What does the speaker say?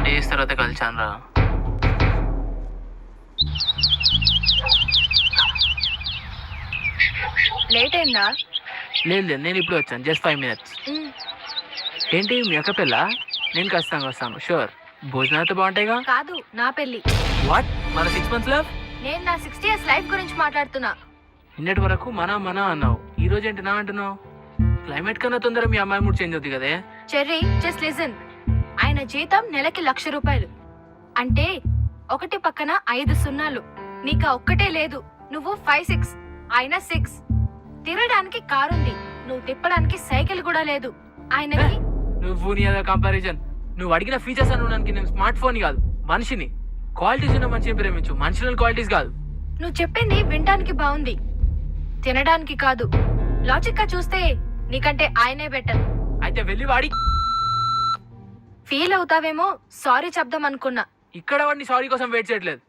Days తర్వాత కలిసాను రా. Late అయిందా? లేదు లేదు, నేను ఇప్పుడు వచ్చాను, జస్ట్ 5 minutes. ఏంటి మీ అక్క పెళ్ళ? నేను ఖచ్చితంగా వస్తాను, షూర్. భోజనాలతో బాగుంటాయిగా. కాదు, నా పెళ్లి. వాట్, మన 6 months లవ్? నేను నా 60 years లైఫ్ గురించి మాట్లాడుతున్నా. నిన్నటి వరకు మన అన్నావు, ఈ రోజు ఏంటి నా అంటున్నావు? క్లైమేట్ కన్నా తొందర మీ అమ్మాయి మూడు చేంజ్ అవుతుంది కదే. Cherry, just listen. ఆయన జీతం నెలకి ₹1,00,000. అంటే ఒకటి పక్కన 5 సున్నాలు. నీకా ఒక్కటే లేదు, నువ్వు 5'6", ఆయన 6. తిరగడానికి కారుంది, నువ్వు తిప్పడానికి సైకిల్ కూడా లేదు. ఆయనకి నువ్వు నీ అదే కంపారిజన్. నువ్వు అడిగిన ఫీచర్స్ అనడానికి నేను స్మార్ట్ ఫోన్ కాదు, మనిషిని. క్వాలిటీస్ ఉన్న మనిషిని ప్రేమించు, మనుషులను క్వాలిటీస్ కాదు. నువ్వు చెప్పింది వినడానికి బాగుంది, తినడానికి కాదు. లాజిక్ గా చూస్తే నీకంటే ఆయనే బెటర్. అయితే వెళ్ళి వాడి ఫీల్ అవుతావేమో సారీ చెప్దాం అనుకున్నా. ఇక్కడ వాడిని సారీ కోసం వెయిట్ చేయట్లేదు.